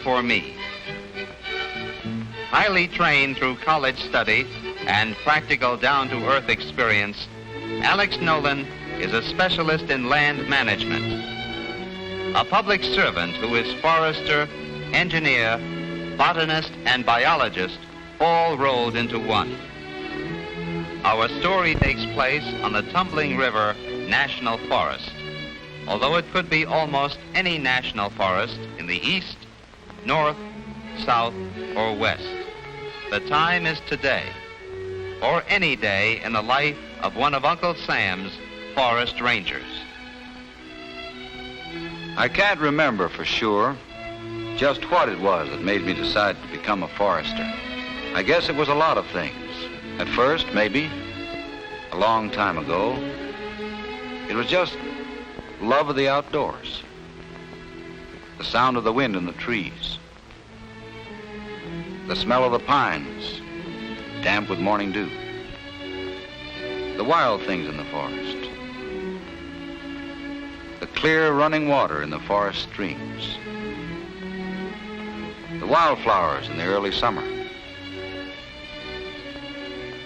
for me. Highly trained through college study and practical down-to-earth experience, Alex Nolan is a specialist in land management, a public servant who is forester, engineer, botanist, and biologist, all rolled into one. Our story takes place on the Tumbling River National Forest, although it could be almost any national forest in the east, north, south, or west. The time is today, or any day in the life of one of Uncle Sam's forest rangers. I can't remember for sure just what it was that made me decide to become a forester. I guess it was a lot of things. At first, maybe, a long time ago, it was just love of the outdoors, the sound of the wind in the trees, the smell of the pines, damp with morning dew, the wild things in the forest, the clear running water in the forest streams, the wildflowers in the early summer,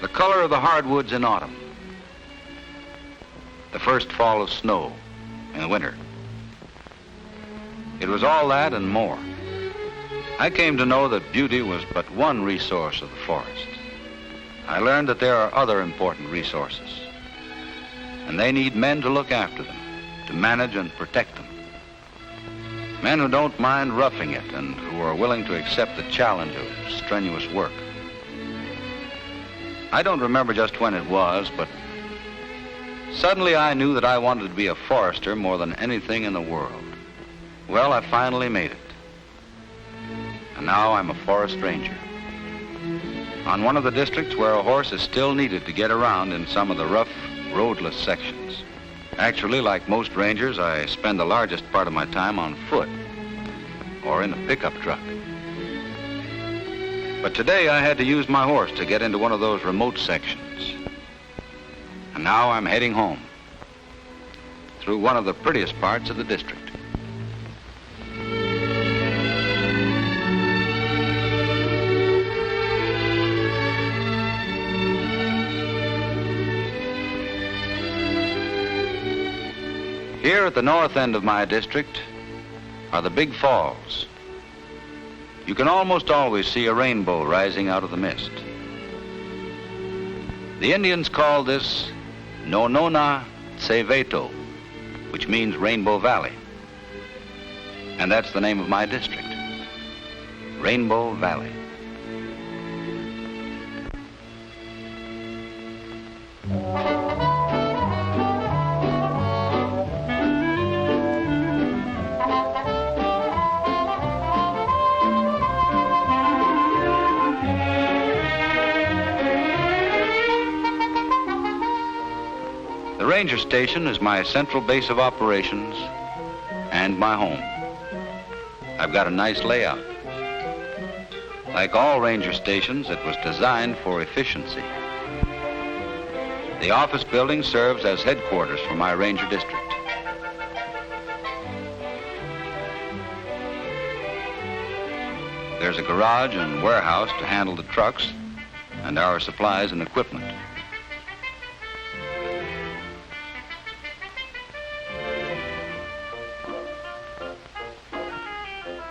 the color of the hardwoods in autumn, the first fall of snow in the winter. It was all that and more. I came to know that beauty was but one resource of the forest. I learned that there are other important resources, and they need men to look after them, to manage and protect them. Men who don't mind roughing it and who are willing to accept the challenge of strenuous work. I don't remember just when it was, but suddenly I knew that I wanted to be a forester more than anything in the world. Well, I finally made it. And now I'm a forest ranger. On one of the districts where a horse is still needed to get around in some of the rough, roadless sections. Actually, like most rangers, I spend the largest part of my time on foot or in a pickup truck. But today I had to use my horse to get into one of those remote sections. And now I'm heading home through one of the prettiest parts of the district. Here at the north end of my district are the big falls. You can almost always see a rainbow rising out of the mist. The Indians call this Nonona Tseveto, which means Rainbow Valley. And that's the name of my district, Rainbow Valley. The ranger station is my central base of operations and my home. I've got a nice layout. Like all ranger stations, it was designed for efficiency. The office building serves as headquarters for my ranger district. There's a garage and warehouse to handle the trucks and our supplies and equipment.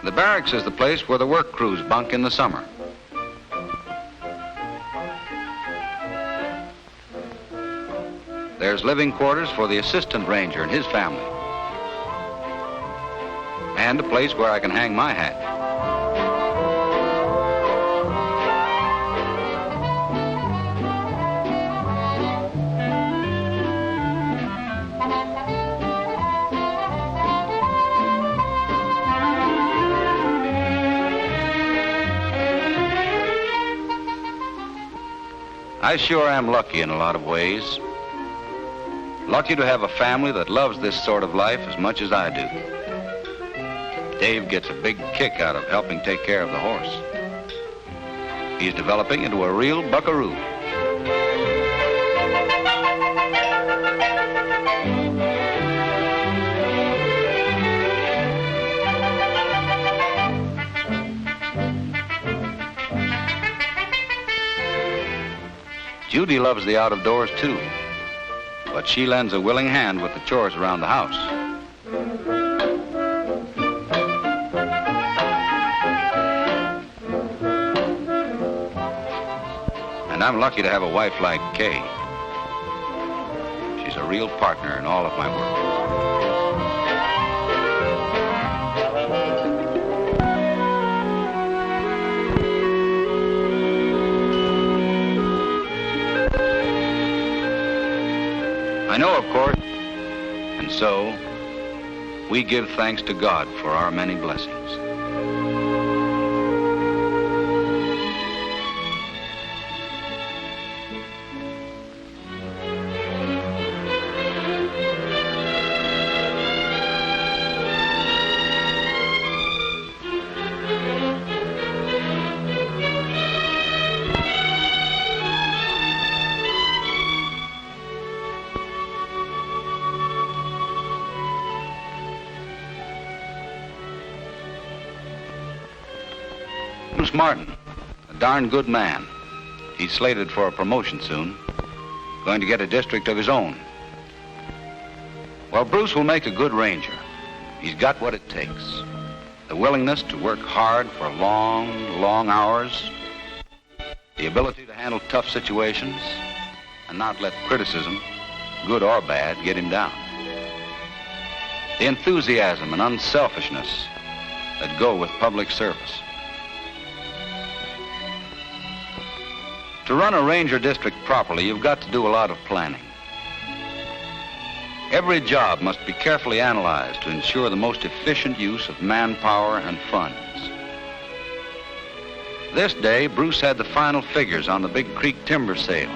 The barracks is the place where the work crews bunk in the summer. There's living quarters for the assistant ranger and his family. And a place where I can hang my hat. I sure am lucky in a lot of ways. Lucky to have a family that loves this sort of life as much as I do. Dave gets a big kick out of helping take care of the horse. He's developing into a real buckaroo. Judy loves the out of doors too, but she lends a willing hand with the chores around the house. And I'm lucky to have a wife like Kay. She's a real partner in all of my work. I know, of course, and so we give thanks to God for our many blessings. Bruce Martin, a darn good man. He's slated for a promotion soon, going to get a district of his own. Well, Bruce will make a good ranger. He's got what it takes. The willingness to work hard for long, long hours, the ability to handle tough situations, and not let criticism, good or bad, get him down. The enthusiasm and unselfishness that go with public service. To run a ranger district properly, you've got to do a lot of planning. Every job must be carefully analyzed to ensure the most efficient use of manpower and funds. This day, Bruce had the final figures on the Big Creek timber sale.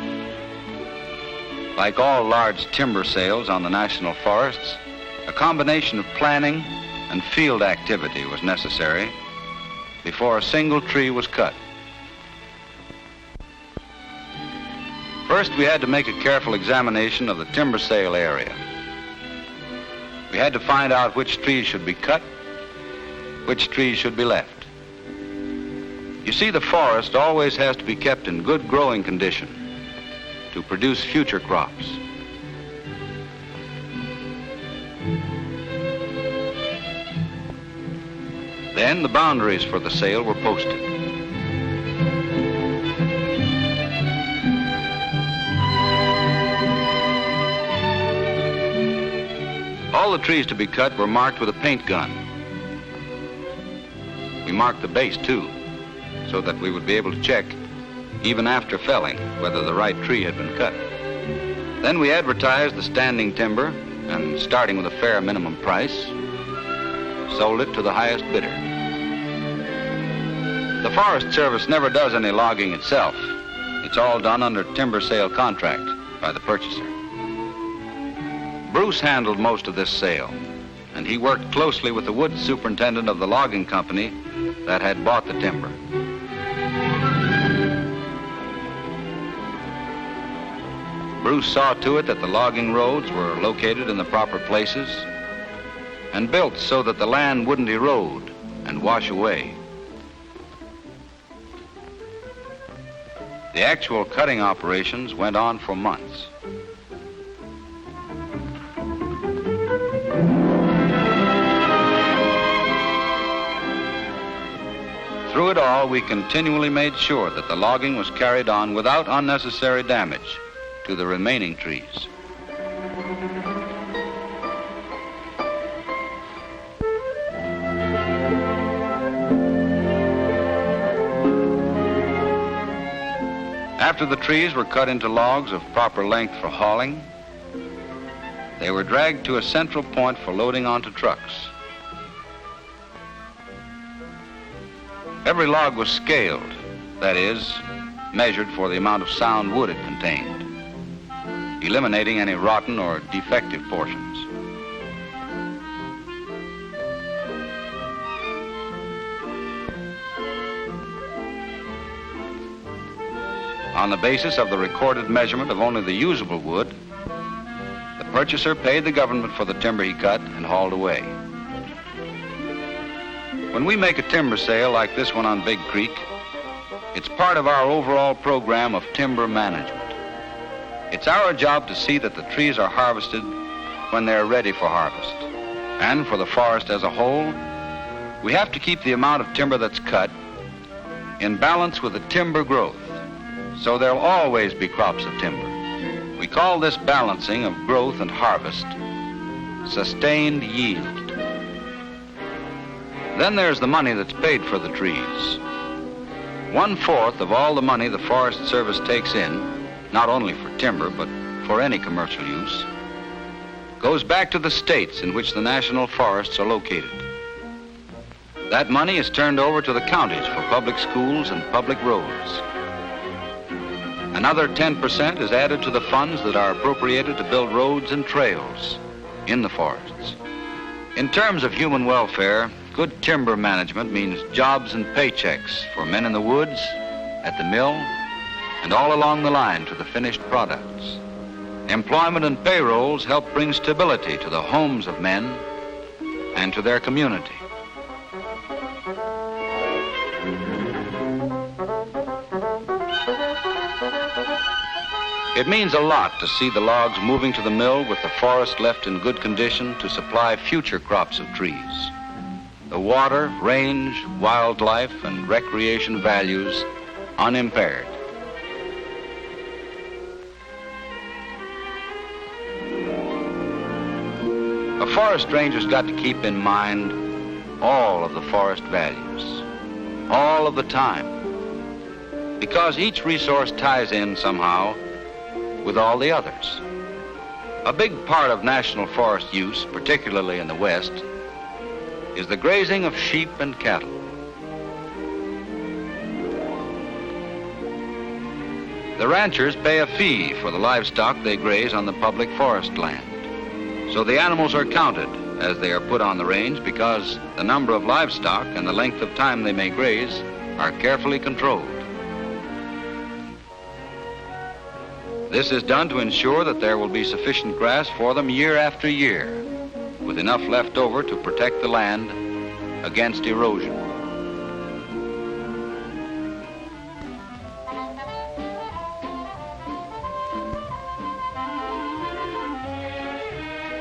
Like all large timber sales on the national forests, a combination of planning and field activity was necessary before a single tree was cut. First, we had to make a careful examination of the timber sale area. We had to find out which trees should be cut, which trees should be left. You see, the forest always has to be kept in good growing condition to produce future crops. Then the boundaries for the sale were posted. All the trees to be cut were marked with a paint gun. We marked the base, too, so that we would be able to check, even after felling, whether the right tree had been cut. Then we advertised the standing timber, and starting with a fair minimum price, sold it to the highest bidder. The Forest Service never does any logging itself. It's all done under timber sale contract by the purchaser. Bruce handled most of this sale, and he worked closely with the wood superintendent of the logging company that had bought the timber. Bruce saw to it that the logging roads were located in the proper places and built so that the land wouldn't erode and wash away. The actual cutting operations went on for months. Through it all, we continually made sure that the logging was carried on without unnecessary damage to the remaining trees. After the trees were cut into logs of proper length for hauling, they were dragged to a central point for loading onto trucks. Every log was scaled, that is, measured for the amount of sound wood it contained, eliminating any rotten or defective portions. On the basis of the recorded measurement of only the usable wood, the purchaser paid the government for the timber he cut and hauled away. When we make a timber sale like this one on Big Creek, it's part of our overall program of timber management. It's our job to see that the trees are harvested when they're ready for harvest. And for the forest as a whole, we have to keep the amount of timber that's cut in balance with the timber growth, so there'll always be crops of timber. We call this balancing of growth and harvest sustained yield. Then there's the money that's paid for the trees. 1/4 of all the money the Forest Service takes in, not only for timber, but for any commercial use, goes back to the states in which the national forests are located. That money is turned over to the counties for public schools and public roads. Another 10% is added to the funds that are appropriated to build roads and trails in the forests. In terms of human welfare, good timber management means jobs and paychecks for men in the woods, at the mill, and all along the line to the finished products. Employment and payrolls help bring stability to the homes of men and to their community. It means a lot to see the logs moving to the mill with the forest left in good condition to supply future crops of trees. The water, range, wildlife, and recreation values unimpaired. A forest ranger's got to keep in mind all of the forest values, all of the time, because each resource ties in somehow with all the others. A big part of national forest use, particularly in the West, is the grazing of sheep and cattle. The ranchers pay a fee for the livestock they graze on the public forest land. So the animals are counted as they are put on the range because the number of livestock and the length of time they may graze are carefully controlled. This is done to ensure that there will be sufficient grass for them year after year, with enough left over to protect the land against erosion.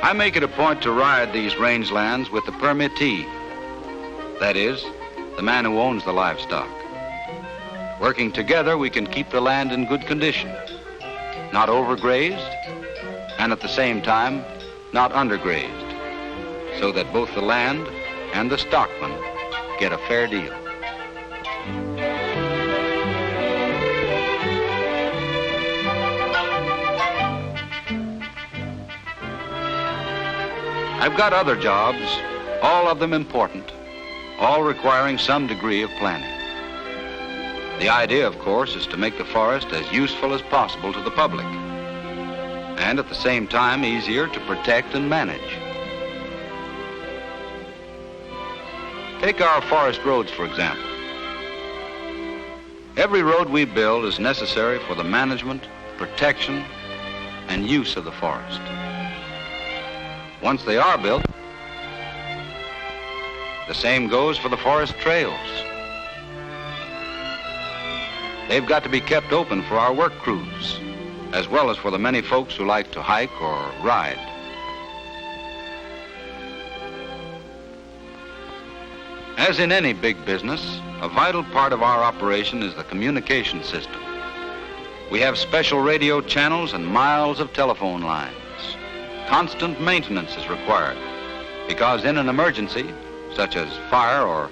I make it a point to ride these rangelands with the permittee, that is, the man who owns the livestock. Working together, we can keep the land in good condition, not overgrazed, and at the same time, not undergrazed, so that both the land and the stockman get a fair deal. I've got other jobs, all of them important, all requiring some degree of planning. The idea, of course, is to make the forest as useful as possible to the public, and at the same time easier to protect and manage. Take our forest roads, for example. Every road we build is necessary for the management, protection, and use of the forest. Once they are built, the same goes for the forest trails. They've got to be kept open for our work crews, as well as for the many folks who like to hike or ride. As in any big business, a vital part of our operation is the communication system. We have special radio channels and miles of telephone lines. Constant maintenance is required because in an emergency, such as fire or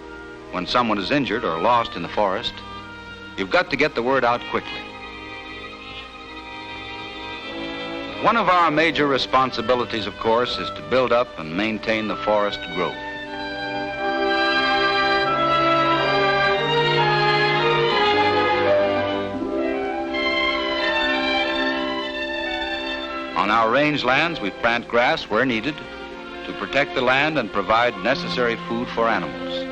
when someone is injured or lost in the forest, you've got to get the word out quickly. One of our major responsibilities, of course, is to build up and maintain the forest growth. On our rangelands, we plant grass where needed to protect the land and provide necessary food for animals.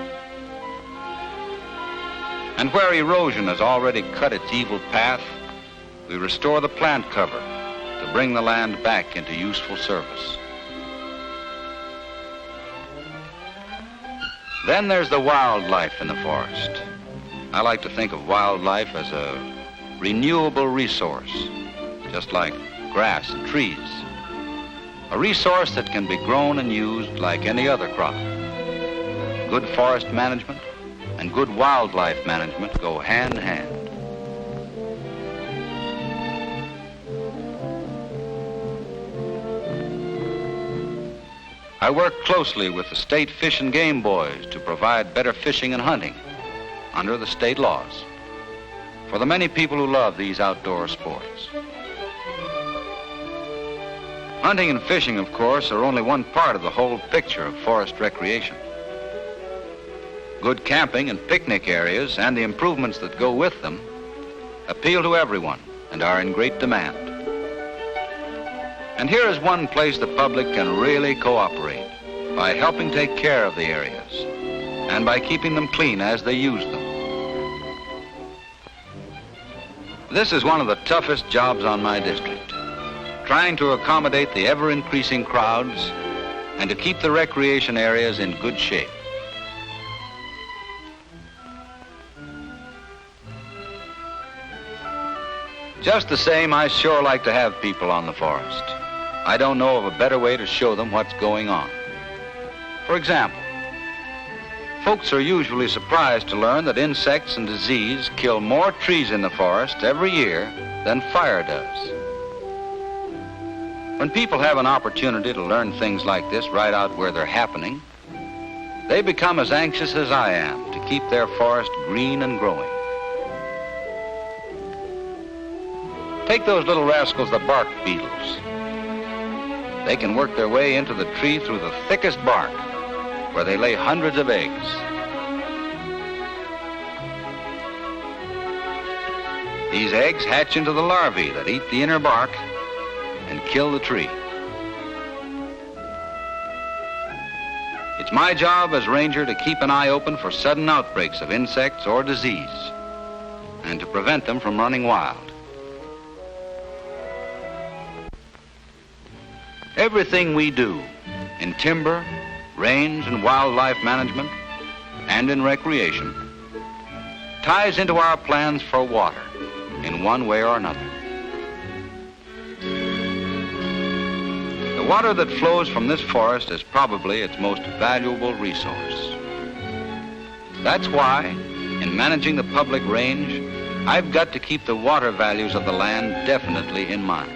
And where erosion has already cut its evil path, we restore the plant cover to bring the land back into useful service. Then there's the wildlife in the forest. I like to think of wildlife as a renewable resource, just like grass, and trees. A resource that can be grown and used like any other crop. Good forest management and good wildlife management go hand in hand. I work closely with the state fish and game boys to provide better fishing and hunting under the state laws for the many people who love these outdoor sports. Hunting and fishing, of course, are only one part of the whole picture of forest recreation. Good camping and picnic areas and the improvements that go with them appeal to everyone and are in great demand. And here is one place the public can really cooperate by helping take care of the areas and by keeping them clean as they use them. This is one of the toughest jobs on my district, trying to accommodate the ever-increasing crowds and to keep the recreation areas in good shape. Just the same, I sure like to have people on the forest. I don't know of a better way to show them what's going on. For example, folks are usually surprised to learn that insects and disease kill more trees in the forest every year than fire does. When people have an opportunity to learn things like this right out where they're happening, they become as anxious as I am to keep their forest green and growing. Take those little rascals, the bark beetles. They can work their way into the tree through the thickest bark, where they lay hundreds of eggs. These eggs hatch into the larvae that eat the inner bark and kill the tree. It's my job as ranger to keep an eye open for sudden outbreaks of insects or disease and to prevent them from running wild. Everything we do in timber, range, and wildlife management, and in recreation, ties into our plans for water in one way or another. The water that flows from this forest is probably its most valuable resource. That's why, in managing the public range, I've got to keep the water values of the land definitely in mind.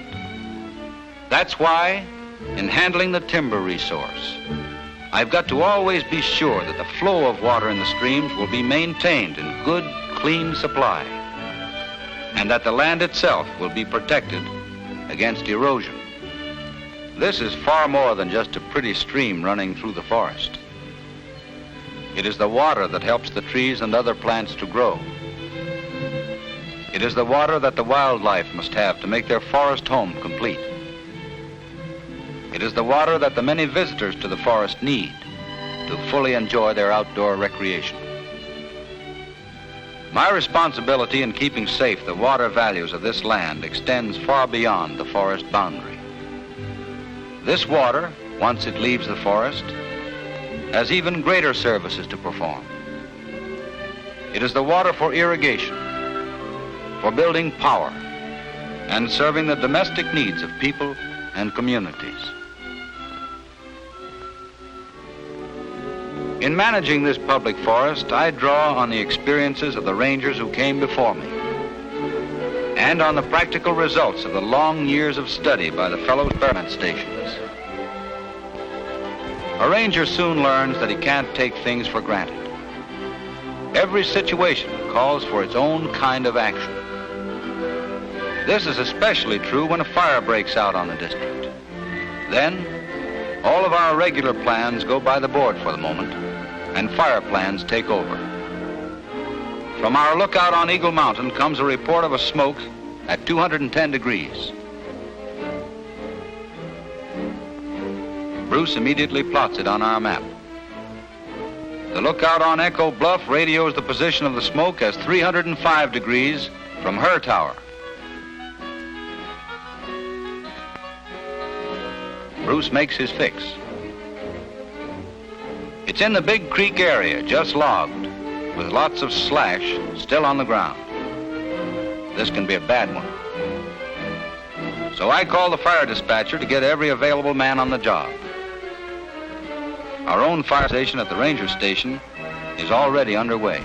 That's why, in handling the timber resource, I've got to always be sure that the flow of water in the streams will be maintained in good, clean supply, and that the land itself will be protected against erosion. This is far more than just a pretty stream running through the forest. It is the water that helps the trees and other plants to grow. It is the water that the wildlife must have to make their forest home complete. It is the water that the many visitors to the forest need to fully enjoy their outdoor recreation. My responsibility in keeping safe the water values of this land extends far beyond the forest boundary. This water, once it leaves the forest, has even greater services to perform. It is the water for irrigation, for building power, and serving the domestic needs of people and communities. In managing this public forest, I draw on the experiences of the rangers who came before me and on the practical results of the long years of study by the fellow experiment stations. A ranger soon learns that he can't take things for granted. Every situation calls for its own kind of action. This is especially true when a fire breaks out on the district. Then, all of our regular plans go by the board for the moment, and fire plans take over. From our lookout on Eagle Mountain comes a report of a smoke at 210 degrees. Bruce immediately plots it on our map. The lookout on Echo Bluff radios the position of the smoke as 305 degrees from her tower. Bruce makes his fix. It's in the Big Creek area, just logged, with lots of slash still on the ground. This can be a bad one. So I called the fire dispatcher to get every available man on the job. Our own fire station at the ranger station is already underway.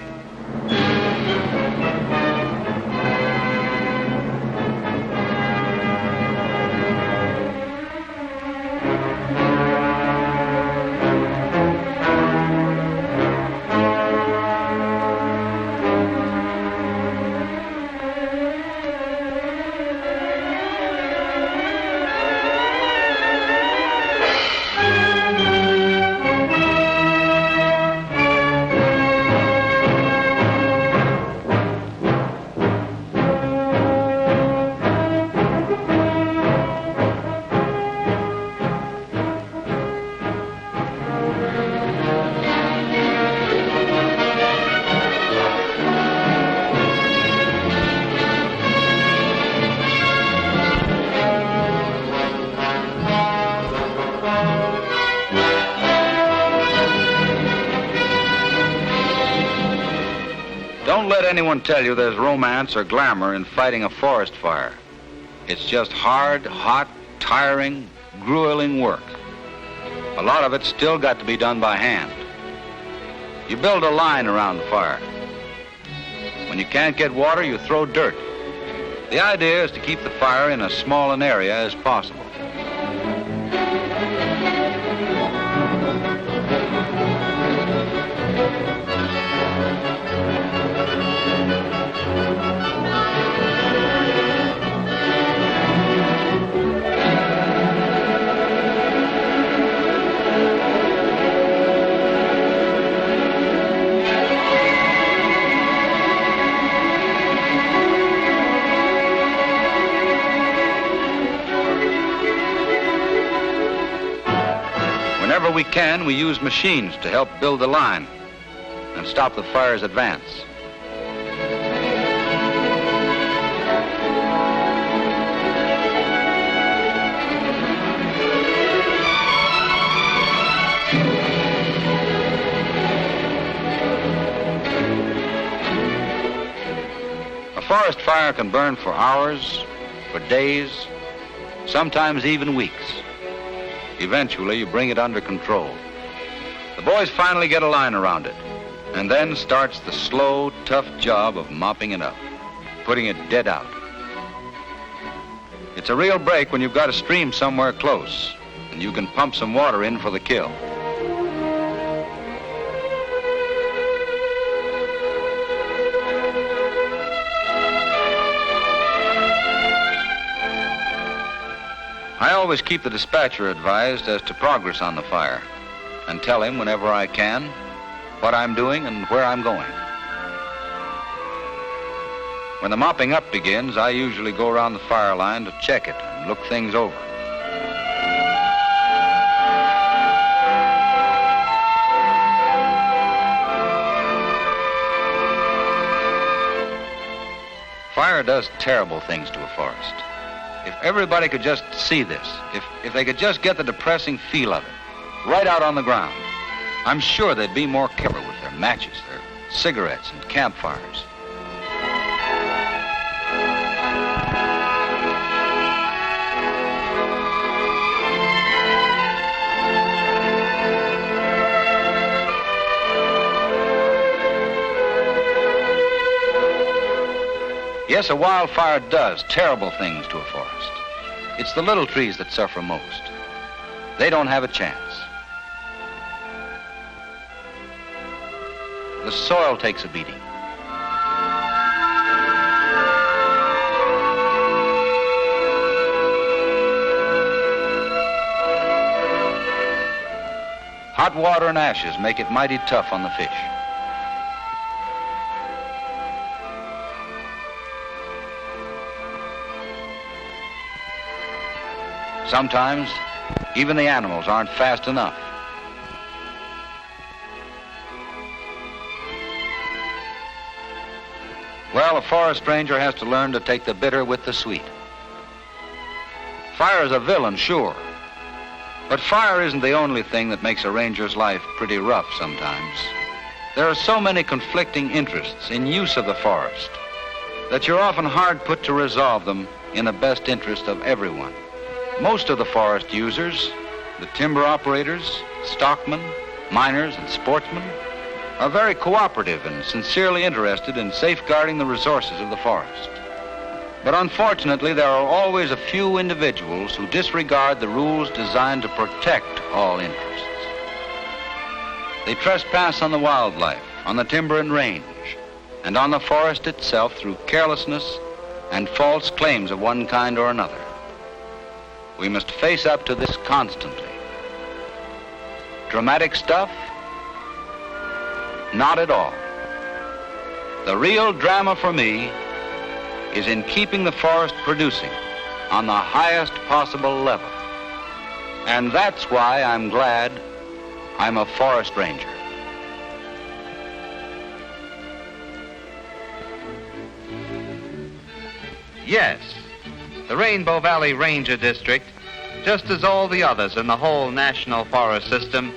Don't let anyone tell you there's romance or glamour in fighting a forest fire. It's just hard, hot, tiring, grueling work. A lot of it's still got to be done by hand. You build a line around the fire. When you can't get water, you throw dirt. The idea is to keep the fire in as small an area as possible. Whenever we can, we use machines to help build the line and stop the fire's advance. A forest fire can burn for hours, for days, sometimes even weeks. Eventually, you bring it under control. The boys finally get a line around it, and then starts the slow, tough job of mopping it up, putting it dead out. It's a real break when you've got a stream somewhere close, and you can pump some water in for the kill. I always keep the dispatcher advised as to progress on the fire and tell him whenever I can what I'm doing and where I'm going. When the mopping up begins, I usually go around the fire line to check it and look things over. Fire does terrible things to a forest. If everybody could just see this, if they could just get the depressing feel of it, right out on the ground, I'm sure they'd be more careful with their matches, their cigarettes, and campfires. Yes, a wildfire does terrible things to a forest. It's the little trees that suffer most. They don't have a chance. The soil takes a beating. Hot water and ashes make it mighty tough on the fish. Sometimes, even the animals aren't fast enough. Well, a forest ranger has to learn to take the bitter with the sweet. Fire is a villain, sure. But fire isn't the only thing that makes a ranger's life pretty rough sometimes. There are so many conflicting interests in use of the forest. that you're often hard put to resolve them in the best interest of everyone. Most of the forest users, the timber operators, stockmen, miners, and sportsmen, are very cooperative and sincerely interested in safeguarding the resources of the forest. But unfortunately, there are always a few individuals who disregard the rules designed to protect all interests. They trespass on the wildlife, on the timber and range, and on the forest itself through carelessness and false claims of one kind or another. We must face up to this constantly. Dramatic stuff? Not at all. The real drama for me is in keeping the forest producing on the highest possible level. And that's why I'm glad I'm a forest ranger. Yes, the Rainbow Valley Ranger District, just as all the others in the whole National Forest System,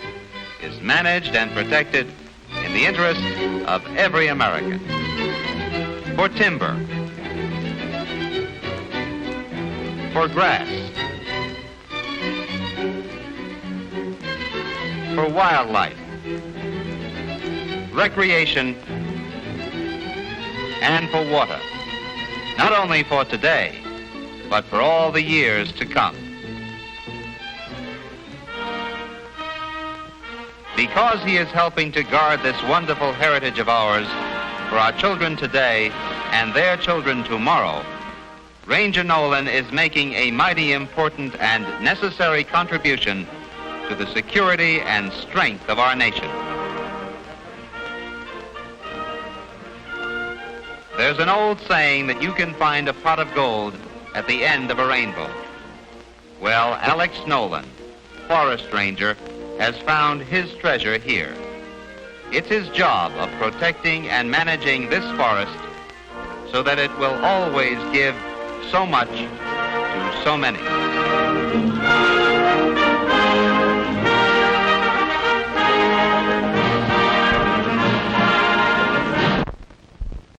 is managed and protected in the interest of every American. For timber, for grass, for wildlife, recreation, and for water. Not only for today, but for all the years to come. Because he is helping to guard this wonderful heritage of ours for our children today and their children tomorrow, Ranger Nolan is making a mighty important and necessary contribution to the security and strength of our nation. There's an old saying that you can find a pot of gold at the end of a rainbow. Well, Alex Nolan, Forest Ranger, has found his treasure here. It's his job of protecting and managing this forest so that it will always give so much to so many.